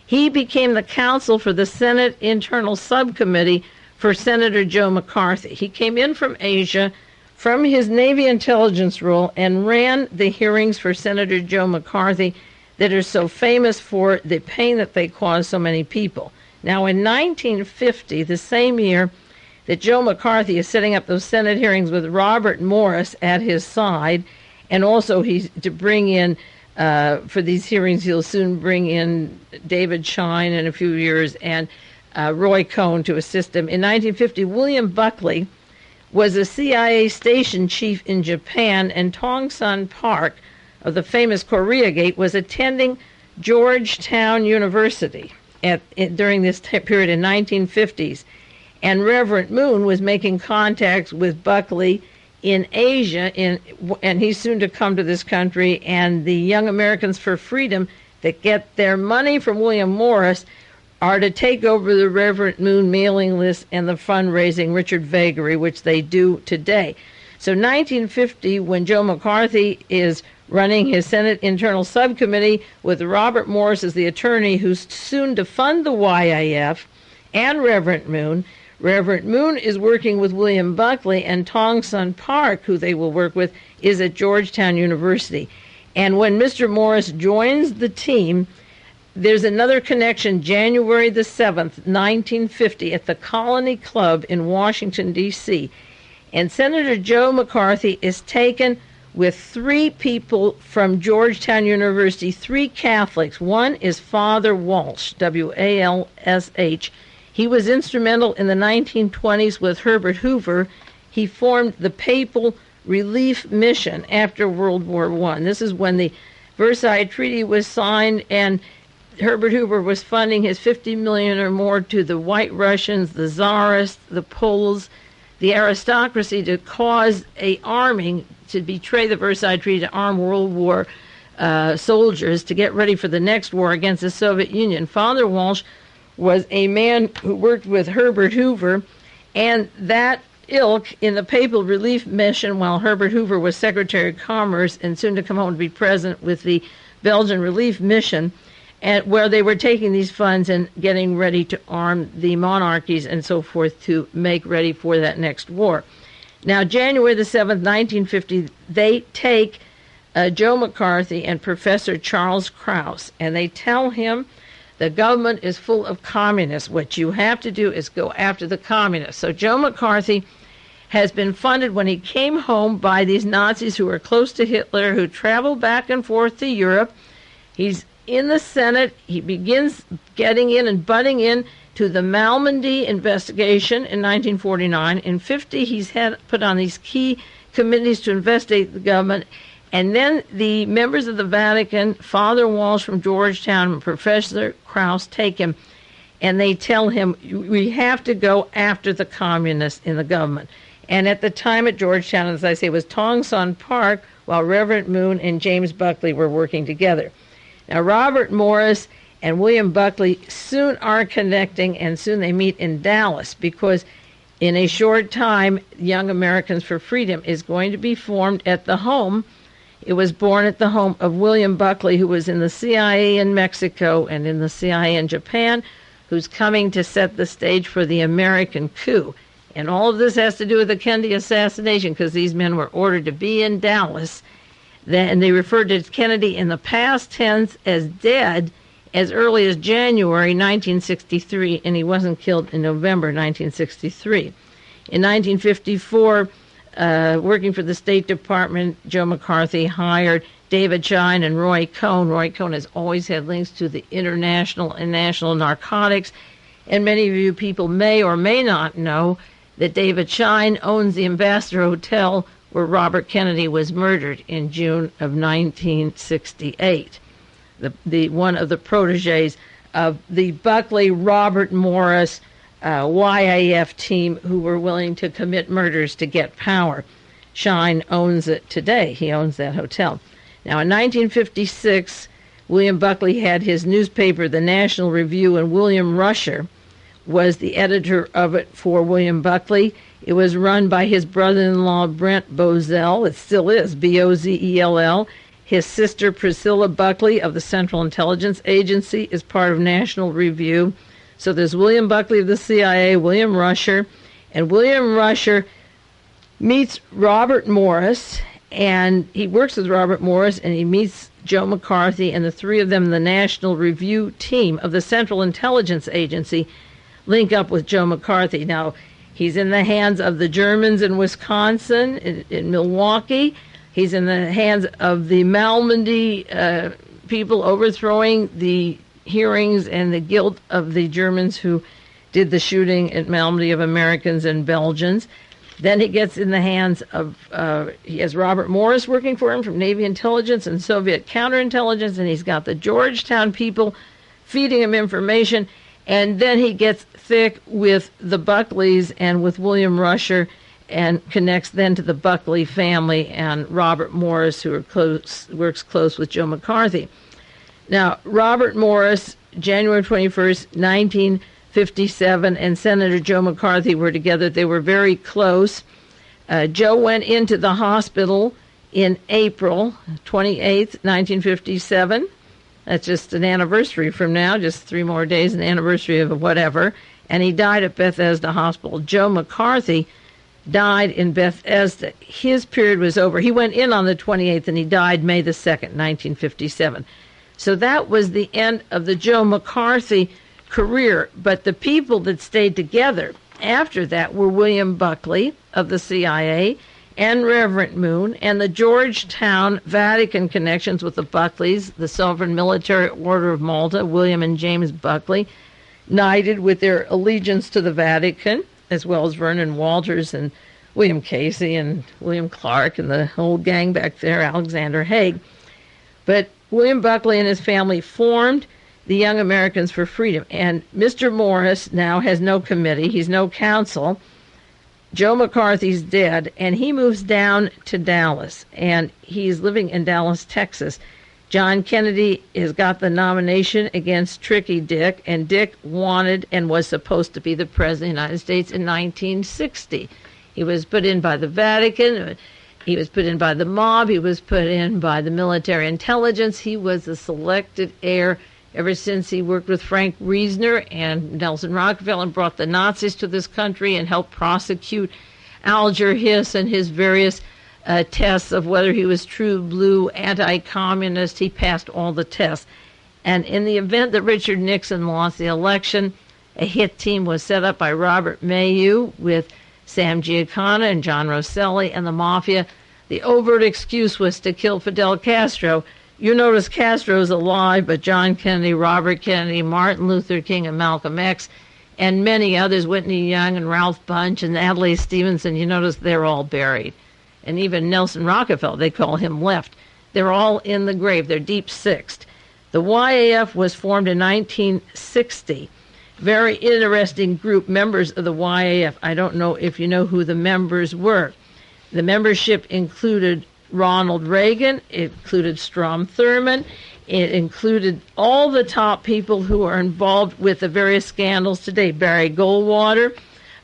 He became the counsel for the Senate Internal Subcommittee for Senator Joe McCarthy. He came in from Asia from his Navy intelligence role and ran the hearings for Senator Joe McCarthy that are so famous for the pain that they caused so many people. Now, in 1950, the same year that Joe McCarthy is setting up those Senate hearings with Robert Morris at his side, and also he's to bring in, for these hearings, he'll soon bring in David Schein in a few years and Roy Cohn to assist him. In 1950, William Buckley was a CIA station chief in Japan, and Tong Sun Park of the famous Korea Gate was attending Georgetown University during this period in 1950s. And Reverend Moon was making contacts with Buckley in Asia, and he's soon to come to this country. And the Young Americans for Freedom that get their money from William Morris are to take over the Reverend Moon mailing list and the fundraising Richard Vagary, which they do today. So 1950, when Joe McCarthy is running his Senate Internal Subcommittee with Robert Morris as the attorney, who's soon to fund the YAF, and Reverend Moon. Reverend Moon is working with William Buckley, and Tong Sun Park, who they will work with, is at Georgetown University. And when Mr. Morris joins the team, there's another connection, January the 7th, 1950, at the Colony Club in Washington, D.C. And Senator Joe McCarthy is taken with three people from Georgetown University, three Catholics. One is Father Walsh, W-A-L-S-H. He was instrumental in the 1920s with Herbert Hoover. He formed the Papal Relief Mission after World War I. This is when the Versailles Treaty was signed, and Herbert Hoover was funding his $50 million or more to the White Russians, the Tsarists, the Poles, the aristocracy, to cause a arming, to betray the Versailles Treaty, to arm World War soldiers to get ready for the next war against the Soviet Union. Father Walsh was a man who worked with Herbert Hoover, and that ilk in the Papal Relief Mission, while Herbert Hoover was Secretary of Commerce and soon to come home to be president with the Belgian Relief Mission, and where they were taking these funds and getting ready to arm the monarchies and so forth to make ready for that next war. Now, January the 7th, 1950, they take Joe McCarthy and Professor Charles Kraus, and they tell him the government is full of communists. What you have to do is go after the communists. So Joe McCarthy has been funded when he came home by these Nazis who were close to Hitler, who traveled back and forth to Europe. He's in the Senate. He begins getting in and butting in to the Malmedy investigation in 1949. In 50, he's put on these key committees to investigate the government. And then the members of the Vatican, Father Walsh from Georgetown and Professor Kraus, take him, and they tell him, we have to go after the communists in the government. And at the time at Georgetown, as I say, it was Tong Sun Park, while Reverend Moon and James Buckley were working together. Now, Robert Morris and William Buckley soon are connecting, and soon they meet in Dallas, because in a short time, Young Americans for Freedom is going to be formed at the home. It was born at the home of William Buckley, who was in the CIA in Mexico and in the CIA in Japan, who's coming to set the stage for the American coup. And all of this has to do with the Kennedy assassination, because these men were ordered to be in Dallas. And they referred to Kennedy in the past tense as dead as early as January 1963, and he wasn't killed in November 1963. In 1954, working for the State Department, Joe McCarthy hired David Schein and Roy Cohn. Roy Cohn has always had links to the international and national narcotics, and many of you people may or may not know that David Schein owns the Ambassador Hotel where Robert Kennedy was murdered in June of 1968. The one of the proteges of the Buckley, Robert Morris, YAF team who were willing to commit murders to get power. Schein owns it today. He owns that hotel. Now, in 1956, William Buckley had his newspaper, the National Review, and William Rusher was the editor of it for William Buckley. It was run by his brother-in-law, Brent Bozell. It still is, Bozell. His sister, Priscilla Buckley of the Central Intelligence Agency, is part of National Review. So there's William Buckley of the CIA, William Rusher, and William Rusher meets Robert Morris, and he works with Robert Morris, and he meets Joe McCarthy, and the three of them, the National Review team of the Central Intelligence Agency, link up with Joe McCarthy. Now, he's in the hands of the Germans in Wisconsin, in Milwaukee. He's in the hands of the Malmedy people overthrowing the hearings and the guilt of the Germans who did the shooting at Malmedy of Americans and Belgians. Then he gets in the hands of, he has Robert Morris working for him from Navy intelligence and Soviet counterintelligence, and he's got the Georgetown people feeding him information. And then he gets thick with the Buckleys and with William Rusher, and connects then to the Buckley family and Robert Morris, who works close with Joe McCarthy. Now, Robert Morris, January 21st, 1957, and Senator Joe McCarthy were together. They were very close. Joe went into the hospital in April 28th, 1957. That's just an anniversary from now, just 3 more days, an anniversary of whatever. And he died at Bethesda Hospital. Joe McCarthy died in Bethesda. His period was over. He went in on the 28th, and he died May the 2nd, 1957. So that was the end of the Joe McCarthy career. But the people that stayed together after that were William Buckley of the CIA and Reverend Moon, and the Georgetown Vatican connections with the Buckleys, the Sovereign Military Order of Malta, William and James Buckley, knighted with their allegiance to the Vatican, as well as Vernon Walters and William Casey and William Clark and the whole gang back there, Alexander Haig. But William Buckley and his family formed the Young Americans for Freedom. And Mr. Morris now has no committee. He's no council. Joe McCarthy's dead, and he moves down to Dallas, and he's living in Dallas, Texas. John Kennedy has got the nomination against Tricky Dick, and Dick wanted and was supposed to be the President of the United States in 1960. He was put in by the Vatican. He was put in by the mob. He was put in by the military intelligence. He was the selected heir ever since he worked with Frank Reisner and Nelson Rockefeller and brought the Nazis to this country and helped prosecute Alger Hiss and his various tests of whether he was true blue, anti-communist. He passed all the tests. And in the event that Richard Nixon lost the election, a hit team was set up by Robert Mayu with Sam Giancana and John Rosselli and the Mafia. The overt excuse was to kill Fidel Castro. You notice Castro's alive, but John Kennedy, Robert Kennedy, Martin Luther King, and Malcolm X, and many others, Whitney Young and Ralph Bunche and Adlai Stevenson, you notice they're all buried. And even Nelson Rockefeller, they call him left. They're all in the grave. They're deep sixed. The YAF was formed in 1960. Very interesting group, members of the YAF. I don't know if you know who the members were. The membership included Ronald Reagan, it included Strom Thurmond, it included all the top people who are involved with the various scandals today. Barry Goldwater,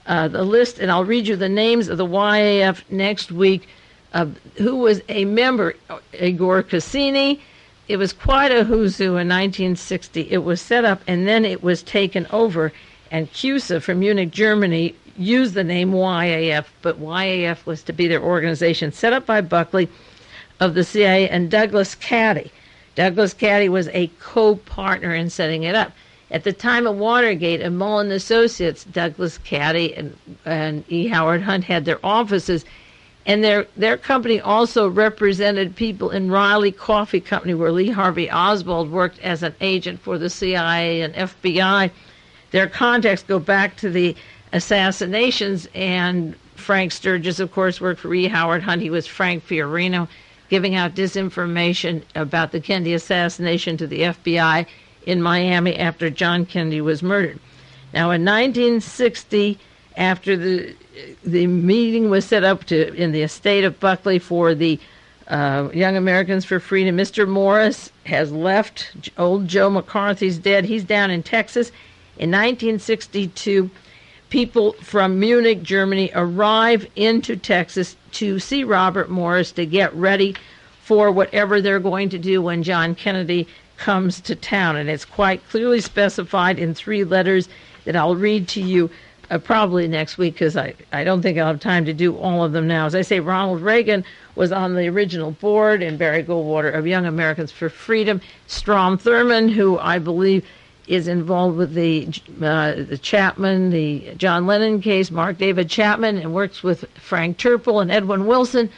the list, and I'll read you the names of the YAF next week, who was a member. Igor Cassini. It was quite a who's who in 1960. It was set up and then it was taken over, and CUSA from Munich, Germany, used the name YAF, but YAF was to be their organization, set up by Buckley of the CIA and Douglas Caddy. Douglas Caddy was a co-partner in setting it up. At the time of Watergate and Mullen Associates, Douglas Caddy and E. Howard Hunt had their offices, and their company also represented people in Riley Coffee Company, where Lee Harvey Oswald worked as an agent for the CIA and FBI. Their contacts go back to the assassinations, and Frank Sturgis, of course, worked for E. Howard Hunt. He was Frank Fiorino, giving out disinformation about the Kennedy assassination to the FBI in Miami after John Kennedy was murdered. Now, in 1960, after the meeting was set up in the estate of Buckley for the Young Americans for Freedom, Mr. Morris has left. Old Joe McCarthy's dead. He's down in Texas. In 1962, people from Munich, Germany, arrive into Texas to see Robert Morris to get ready for whatever they're going to do when John Kennedy comes to town. And it's quite clearly specified in 3 letters that I'll read to you probably next week, because I don't think I'll have time to do all of them now. As I say, Ronald Reagan was on the original board, and Barry Goldwater of Young Americans for Freedom. Strom Thurmond, who I believe is involved with the Chapman, the John Lennon case, Mark David Chapman, and works with Frank Turple and Edwin Wilson,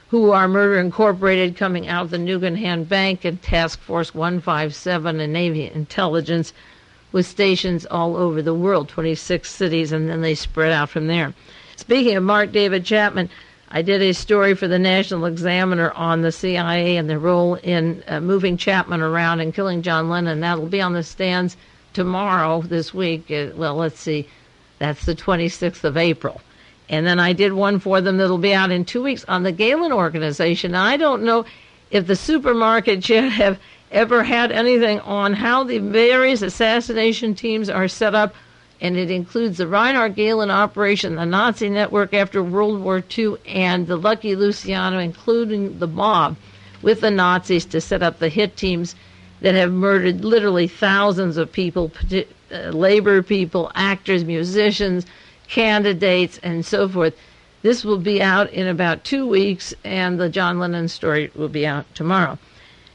who are Murder Incorporated, coming out of the Nugan Bank and Task Force 157 and Navy Intelligence, with stations all over the world, 26 cities, and then they spread out from there. Speaking of Mark David Chapman, I did a story for the National Examiner on the CIA and their role in moving Chapman around and killing John Lennon. That'll be on the stands tomorrow, this week. Well, let's see. That's the 26th of April. And then I did one for them that'll be out in 2 weeks on the Galen Organization. I don't know if the supermarkets yet have ever had anything on how the various assassination teams are set up, and it includes the Reinhard Galen operation, the Nazi network after World War II, and the Lucky Luciano, including the mob with the Nazis to set up the hit teams that have murdered literally thousands of people, labor people, actors, musicians, candidates, and so forth. This will be out in about 2 weeks, and the John Lennon story will be out tomorrow.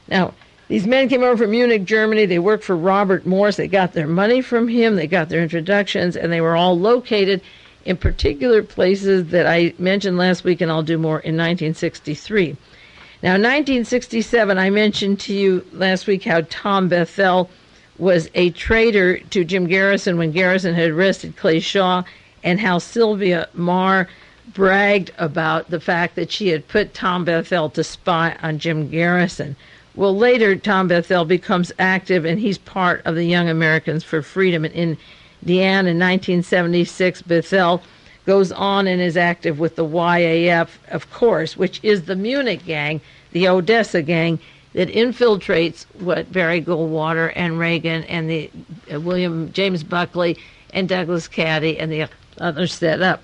Now, these men came over from Munich, Germany. They worked for Robert Morris. They got their money from him. They got their introductions, and they were all located in particular places that I mentioned last week, and I'll do more in 1963. Now, in 1967, I mentioned to you last week how Tom Bethel was a traitor to Jim Garrison when Garrison had arrested Clay Shaw, and how Sylvia Marr bragged about the fact that she had put Tom Bethel to spy on Jim Garrison. Well, later, Tom Bethel becomes active, and he's part of the Young Americans for Freedom in Indiana. In 1976, Bethel goes on and is active with the YAF, of course, which is the Munich gang, the Odessa gang, that infiltrates what Barry Goldwater and Reagan and the William James Buckley and Douglas Caddy and the others set up.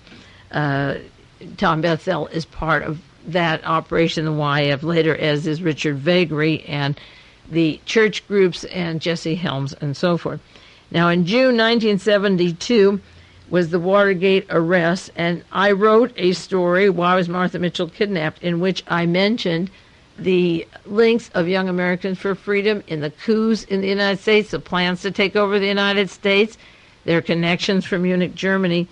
Tom Bethel is part of that operation, the YF, later, as is Richard Vagary and the church groups and Jesse Helms and so forth. Now, in June 1972, was the Watergate arrest, and I wrote a story, Why Was Martha Mitchell Kidnapped?, in which I mentioned the links of Young Americans for Freedom in the coups in the United States, the plans to take over the United States, their connections from Munich, Germany.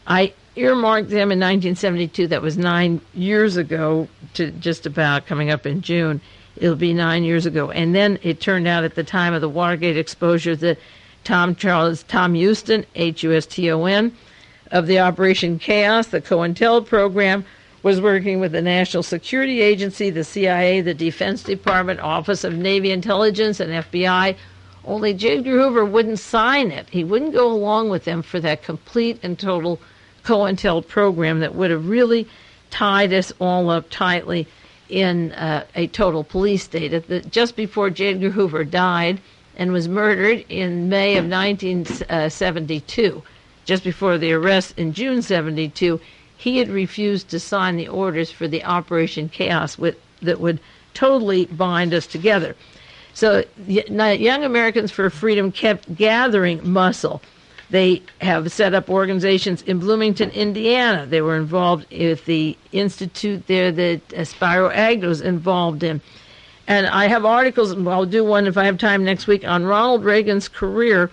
I earmarked them in 1972. That was 9 years ago, to just about coming up in June. It'll be 9 years ago. And then it turned out at the time of the Watergate exposure that Tom Houston, Huston, of the Operation Chaos, the COINTEL program, was working with the National Security Agency, the CIA, the Defense Department, Office of Navy Intelligence, and FBI. Only J. Edgar Hoover wouldn't sign it. He wouldn't go along with them for that complete and total COINTEL program that would have really tied us all up tightly in a total police state. Just before J. Edgar Hoover died and was murdered in May of 1972, just before the arrest in June 72, he had refused to sign the orders for the Operation Chaos that would totally bind us together. So Young Americans for Freedom kept gathering muscle. They have set up organizations in Bloomington, Indiana. They were involved with the institute there that Spiro Agnew involved in. And I have articles, I'll do one if I have time next week, on Ronald Reagan's career,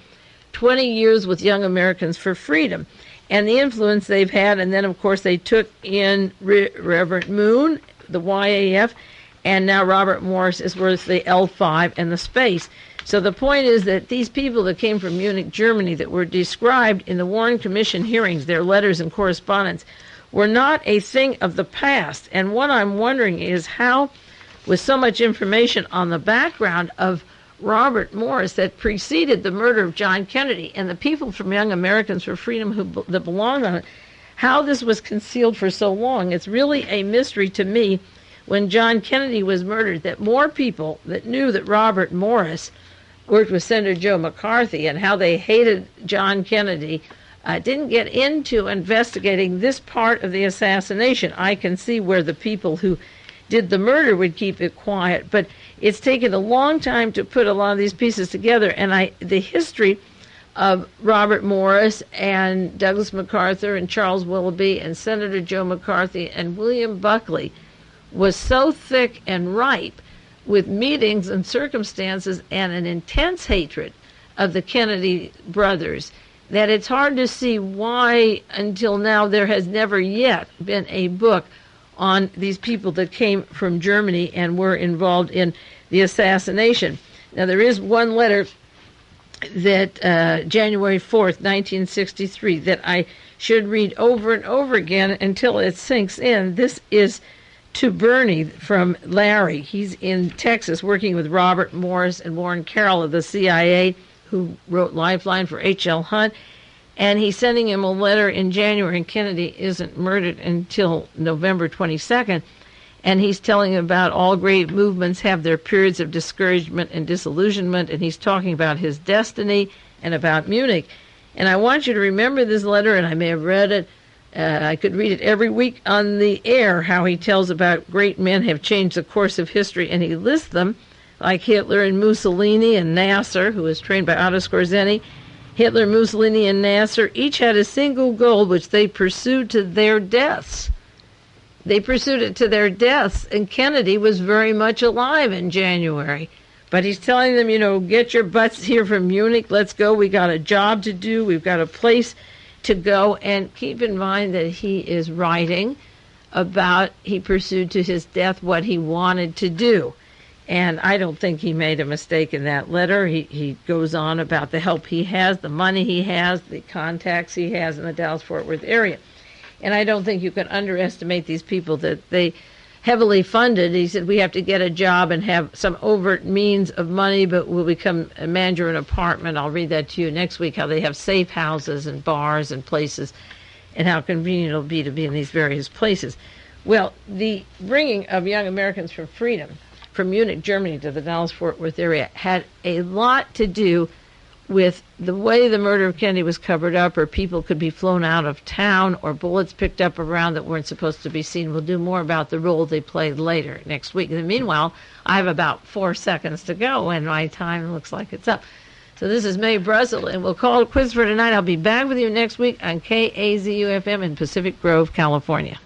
20 years with Young Americans for Freedom, and the influence they've had. And then, of course, they took in Reverend Moon, the YAF, and now Robert Morris is with the L5 and the space. So the point is that these people that came from Munich, Germany, that were described in the Warren Commission hearings, their letters and correspondence, were not a thing of the past. And what I'm wondering is how, with so much information on the background of Robert Morris that preceded the murder of John Kennedy and the people from Young Americans for Freedom that belonged on it, how this was concealed for so long. It's really a mystery to me, when John Kennedy was murdered, that more people that knew that Robert Morris worked with Senator Joe McCarthy and how they hated John Kennedy didn't get into investigating this part of the assassination. I can see where the people who did the murder would keep it quiet, but it's taken a long time to put a lot of these pieces together. And the history of Robert Morris and Douglas MacArthur and Charles Willoughby and Senator Joe McCarthy and William Buckley was so thick and ripe with meetings and circumstances and an intense hatred of the Kennedy brothers that it's hard to see why until now there has never yet been a book on these people that came from Germany and were involved in the assassination. Now, there is one letter that January 4th, 1963, that I should read over and over again until it sinks in. This is to Bernie from Larry. He's in Texas working with Robert Morris and Warren Carroll of the CIA, who wrote Lifeline for H.L. Hunt. And he's sending him a letter in January, and Kennedy isn't murdered until November 22nd. And he's telling him about all great movements have their periods of discouragement and disillusionment, and he's talking about his destiny and about Munich. And I want you to remember this letter, and I may have read it. I could read it every week on the air, how he tells about great men have changed the course of history, and he lists them, like Hitler and Mussolini and Nasser, who was trained by Otto Skorzeny. Hitler, Mussolini, and Nasser each had a single goal, which they pursued to their deaths. They pursued it to their deaths, and Kennedy was very much alive in January. But he's telling them, get your butts here from Munich, let's go, we got a job to do, we've got a place to go. And keep in mind that he is writing about, he pursued to his death what he wanted to do. And I don't think he made a mistake in that letter. He goes on about the help he has, the money he has, the contacts he has in the Dallas-Fort Worth area. And I don't think you can underestimate these people that they heavily funded. He said, we have to get a job and have some overt means of money, but we'll become a manager in an apartment. I'll read that to you next week, how they have safe houses and bars and places, and how convenient it'll be to be in these various places. Well, the bringing of Young Americans for Freedom from Munich, Germany to the Dallas-Fort Worth area had a lot to do with the way the murder of Kennedy was covered up, or people could be flown out of town, or bullets picked up around that weren't supposed to be seen. We'll do more about the role they played later next week. And meanwhile, I have about 4 seconds to go, and my time looks like it's up. So this is Mae Brussel, and we'll call it quits for tonight. I'll be back with you next week on KAZU-FM in Pacific Grove, California.